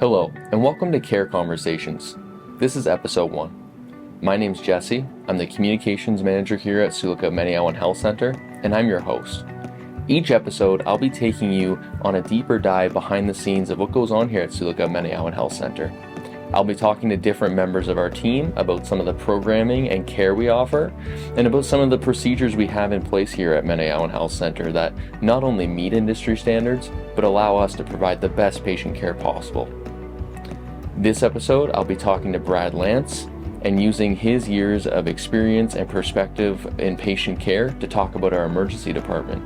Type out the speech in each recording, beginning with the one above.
Hello, and welcome to Care Conversations. This is episode 1. My name's Jesse. I'm the communications manager here at Sioux Health Center, and I'm your host. Each episode, I'll be taking you on a deeper dive behind the scenes of what goes on here at Sioux Health Center. I'll be talking to different members of our team about some of the programming and care we offer, and about some of the procedures we have in place here at Meno Health Center that not only meet industry standards, but allow us to provide the best patient care possible. This episode, I'll be talking to Brad Lance and using his years of experience and perspective in patient care to talk about our emergency department.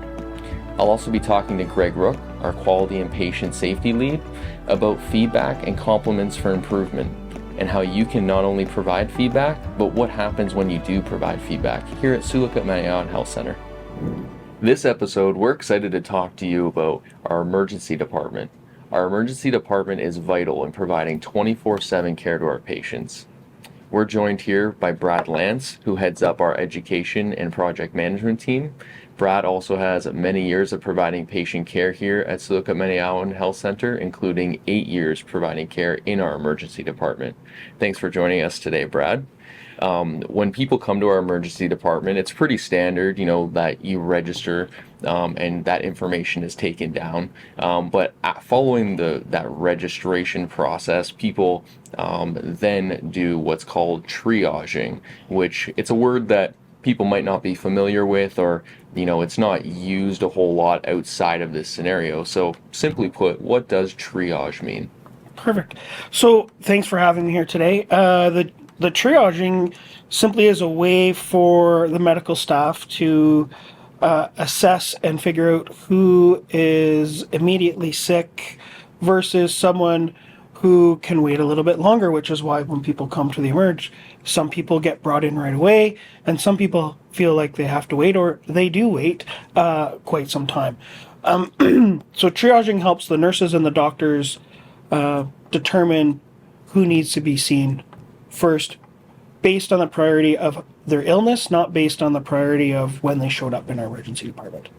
I'll also be talking to Greg Rooke, our quality and patient safety lead, about feedback and compliments for improvement, and how you can not only provide feedback, but what happens when you do provide feedback here at Sioux Health Center. This episode, we're excited to talk to you about our emergency department. Our emergency department is vital in providing 24/7 care to our patients. We're joined here by Brad Lance, who heads up our education and project management team. Brad also has many years of providing patient care here at Sioux Health Center, including 8 years providing care in our emergency department. Thanks for joining us today, Brad. When people come to our emergency department, it's pretty standard, that you register and that information is taken down. But following that registration process, people then do what's called triaging, which it's a word that people might not be familiar with, or it's not used a whole lot outside of this scenario. So simply put, what does triage mean? Perfect. So thanks for having me here today. The triaging simply is a way for the medical staff to assess and figure out who is immediately sick versus someone who can wait a little bit longer, which is why when people come to the emerge, some people get brought in right away, and some people feel like they have to wait, or they do wait quite some time. So triaging helps the nurses and the doctors determine who needs to be seen first, based on the priority of their illness, not based on the priority of when they showed up in our emergency department.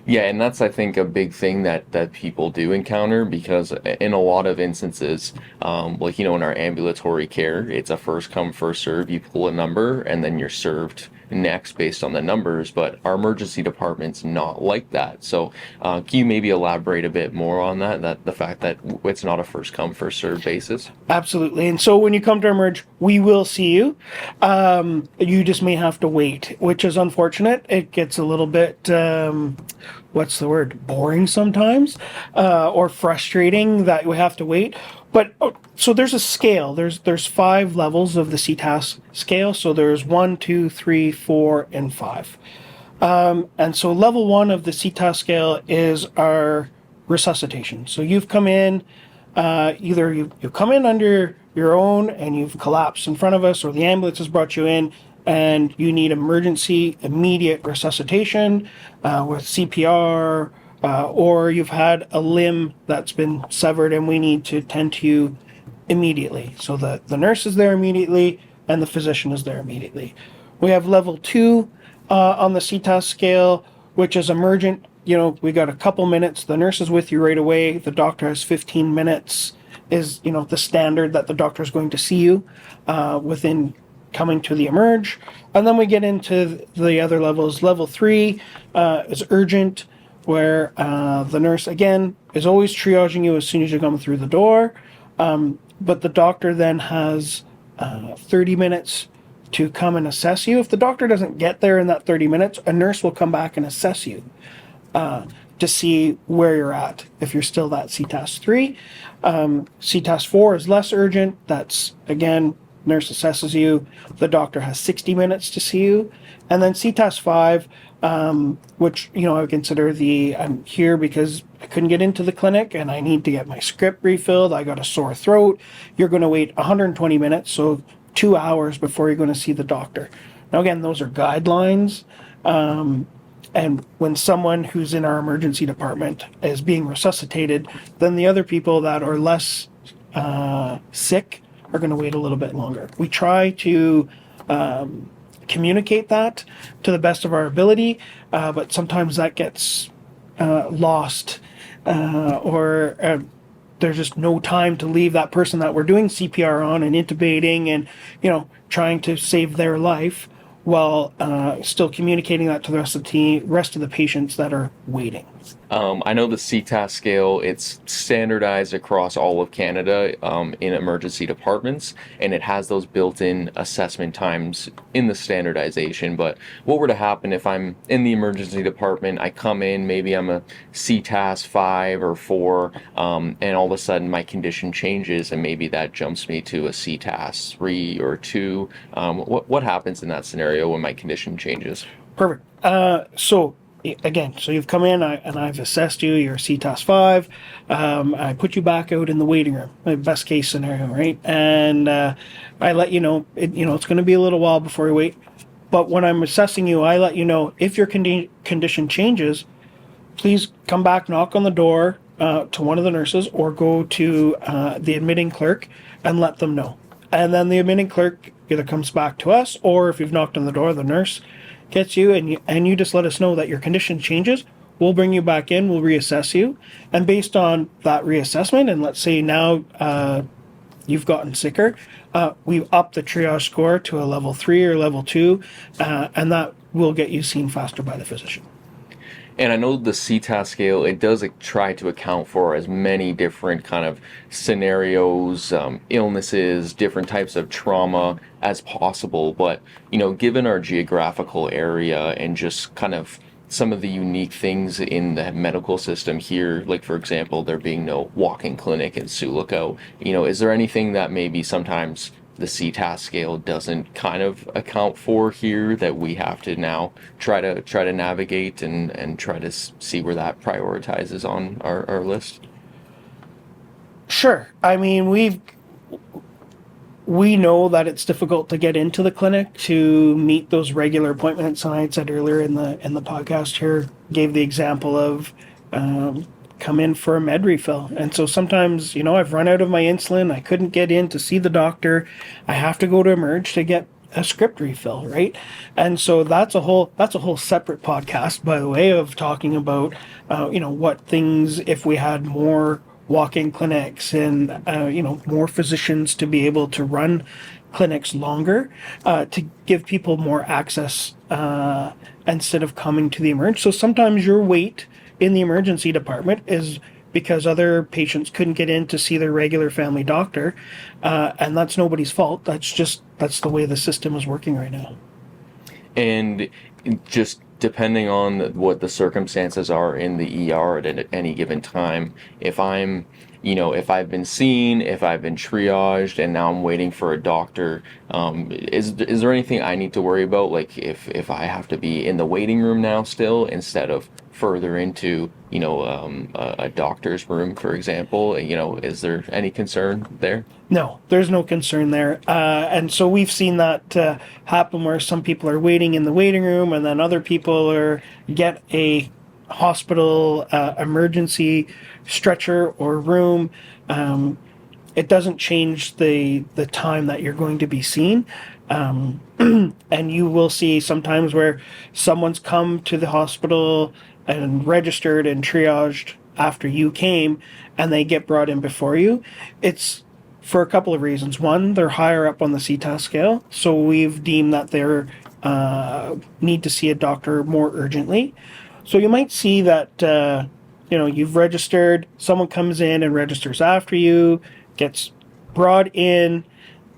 Yeah, and that's, I think, a big thing that people do encounter, because in a lot of instances, in our ambulatory care, it's a first come, first serve. You pull a number and then you're served next based on the numbers, but our emergency department's not like that. So can you maybe elaborate a bit more on that the fact that it's not a first come, first serve basis? Absolutely. And so when you come to emerge, we will see you. You just may have to wait, which is unfortunate. It gets a little bit, boring sometimes, or frustrating that we have to wait. But so there's a scale. There's 5 levels of the CTAS scale. So there's 1, 2, 3, 4, and 5. And so level 1 of the CTAS scale is our resuscitation. So you've come in, either you've come in under your own and you've collapsed in front of us, or the ambulance has brought you in and you need emergency immediate resuscitation with CPR, or you've had a limb that's been severed and we need to tend to you immediately. So the nurse is there immediately and the physician is there immediately. We have level 2 on the CTAS scale, which is emergent. We got a couple minutes. The nurse is with you right away. The doctor has 15 minutes is, the standard that the doctor is going to see you within coming to the emerge. And then we get into the other levels. Level 3 is urgent, where the nurse, again, is always triaging you as soon as you come through the door. But the doctor then has 30 minutes to come and assess you. If the doctor doesn't get there in that 30 minutes, a nurse will come back and assess you to see where you're at, if you're still that CTAS 3. CTAS 4 is less urgent. That's, again, nurse assesses you. The doctor has 60 minutes to see you. And then CTAS 5, which, I consider I'm here because I couldn't get into the clinic and I need to get my script refilled. I got a sore throat. You're going to wait 120 minutes, so 2 hours before you're going to see the doctor. Now, again, those are guidelines. And when someone who's in our emergency department is being resuscitated, then the other people that are less sick are going to wait a little bit longer. We try to communicate that to the best of our ability, but sometimes that gets lost or there's just no time to leave that person that we're doing CPR on and intubating and, trying to save their life while still communicating that to the rest of the patients that are waiting. I know the CTAS scale, it's standardized across all of Canada in emergency departments, and it has those built-in assessment times in the standardization. But what were to happen if I'm in the emergency department, I come in, maybe I'm a CTAS 5 or 4, and all of a sudden my condition changes, and maybe that jumps me to a CTAS 3 or 2. What happens in that scenario when my condition changes? Perfect. So you've come in and I've assessed you. You're CTAS 5. I put you back out in the waiting room, my best case scenario, right? And I let you know, it's going to be a little while before you wait. But when I'm assessing you, I let you know if your condition changes, please come back, knock on the door to one of the nurses, or go to the admitting clerk and let them know. And then the admitting clerk either comes back to us, or if you've knocked on the door, the nurse gets you, and you just let us know that your condition changes. We'll bring you back in, we'll reassess you, and based on that reassessment, and let's say now you've gotten sicker, we up the triage score to a level 3 or level 2, and that will get you seen faster by the physician. And I know the CTAS scale, it does try to account for as many different kind of scenarios, illnesses, different types of trauma as possible. But, given our geographical area and just kind of some of the unique things in the medical system here, like, for example, there being no walk-in clinic in Sioux, is there anything that maybe sometimes the CTAS scale doesn't kind of account for here that we have to now try to navigate and try to see where that prioritizes on our list? Sure. I mean, we know that it's difficult to get into the clinic to meet those regular appointments. And I said earlier in the podcast here, gave the example of come in for a med refill. And so sometimes, I've run out of my insulin. I couldn't get in to see the doctor. I have to go to Emerge to get a script refill, right? And so that's a whole separate podcast, by the way, of talking about, what things, if we had more walk-in clinics and, more physicians to be able to run clinics longer, to give people more access instead of coming to the Emerge. So sometimes your wait in the emergency department is because other patients couldn't get in to see their regular family doctor, and that's nobody's fault. That's the way the system is working right now. And just depending on what the circumstances are in the ER at any given time, if I've been seen, if I've been triaged, and now I'm waiting for a doctor, is there anything I need to worry about? Like if I have to be in the waiting room now still instead of further into, a doctor's room, for example, is there any concern there? No, there's no concern there. And so we've seen that happen where some people are waiting in the waiting room and then other people get a hospital emergency stretcher or room. It doesn't change the time that you're going to be seen. And you will see sometimes where someone's come to the hospital and registered and triaged after you came and they get brought in before you. It's for a couple of reasons. One, they're higher up on the CTAS scale, so we've deemed that they're need to see a doctor more urgently. So you might see that you've registered, someone comes in and registers after you, gets brought in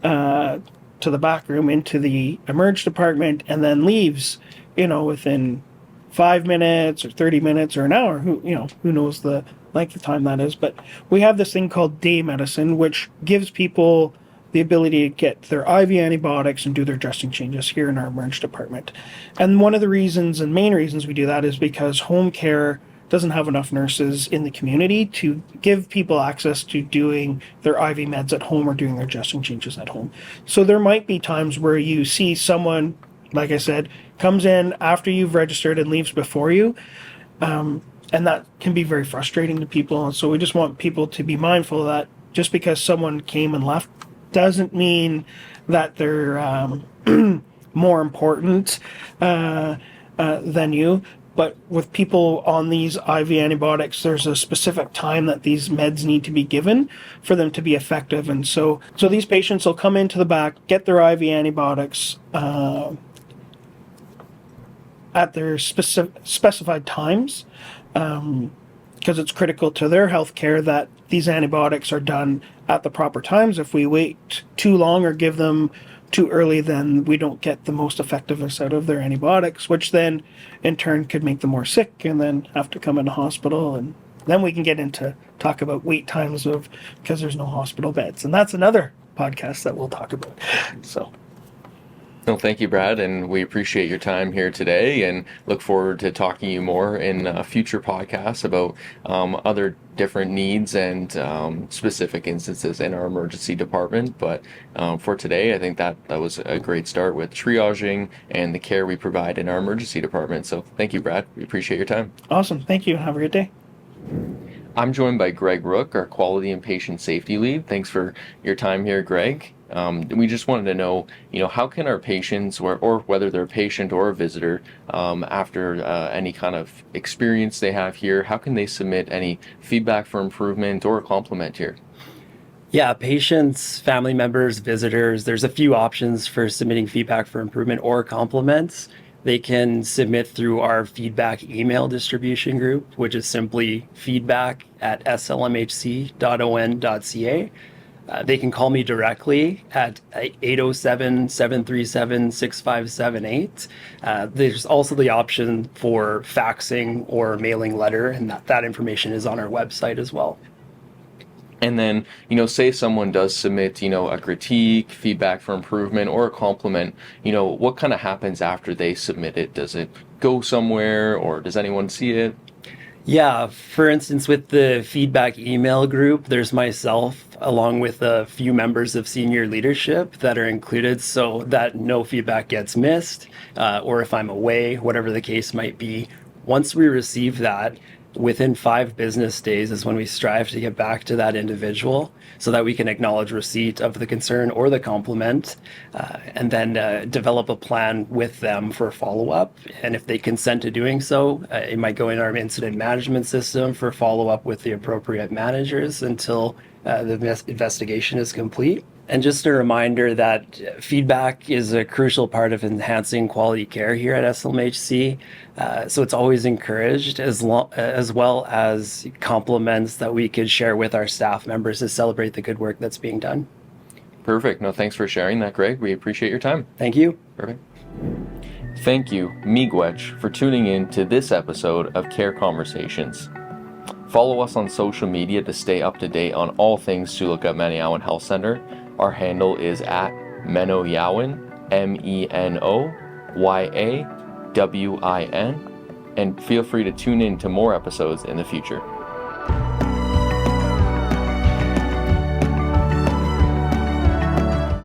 to the back room into the Emerge department, and then leaves within 5 minutes or 30 minutes or an hour. Who knows the length of time that is. But we have this thing called day medicine, which gives people the ability to get their IV antibiotics and do their dressing changes here in our Emerge department. And one of the reasons and main reasons we do that is because home care doesn't have enough nurses in the community to give people access to doing their IV meds at home or doing their dressing changes at home. So there might be times where you see someone, like I said, comes in after you've registered and leaves before you. And that can be very frustrating to people. And so we just want people to be mindful of that. Just because someone came and left doesn't mean that they're more important than you. But with people on these IV antibiotics, there's a specific time that these meds need to be given for them to be effective. And so these patients will come into the back, get their IV antibiotics at their specified times, because it's critical to their health care that these antibiotics are done at the proper times. If we wait too long or give them too early, then we don't get the most effectiveness out of their antibiotics, which then in turn could make them more sick and then have to come into hospital. And then we can get into talk about wait times of because there's no hospital beds. And that's another podcast that we'll talk about. So. No, thank you, Brad, and we appreciate your time here today and look forward to talking to you more in future podcasts about other different needs and specific instances in our emergency department. But for today, I think that was a great start with triaging and the care we provide in our emergency department. So thank you, Brad. We appreciate your time. Awesome. Thank you. Have a good day. I'm joined by Greg Rooke, our Quality and Patient Safety Lead. Thanks for your time here, Greg. We just wanted to know, how can our patients, or whether they're a patient or a visitor, after any kind of experience they have here, how can they submit any feedback for improvement or a compliment here? Yeah, patients, family members, visitors, there's a few options for submitting feedback for improvement or compliments. They can submit through our feedback email distribution group, which is simply feedback@slmhc.on.ca. They can call me directly at 807-737-6578. There's also the option for faxing or mailing letter, and that information is on our website as well. And then, say someone does submit, a critique, feedback for improvement, or a compliment, what kind of happens after they submit it? Does it go somewhere, or does anyone see it? Yeah, for instance, with the feedback email group, there's myself along with a few members of senior leadership that are included so that no feedback gets missed, or if I'm away, whatever the case might be. Once we receive that, within 5 business days is when we strive to get back to that individual so that we can acknowledge receipt of the concern or the compliment, and then develop a plan with them for follow-up. And if they consent to doing so, it might go in our incident management system for follow-up with the appropriate managers until the investigation is complete. And just a reminder that feedback is a crucial part of enhancing quality care here at SLMHC. So it's always encouraged, as well as compliments that we could share with our staff members to celebrate the good work that's being done. Perfect. No, thanks for sharing that, Greg. We appreciate your time. Thank you. Perfect. Thank you, Miigwech, for tuning in to this episode of Care Conversations. Follow us on social media to stay up to date on all things Sioux Maniawan Health Center. Our handle is at Meno Yawin, MENOYAWIN, and feel free to tune in to more episodes in the future.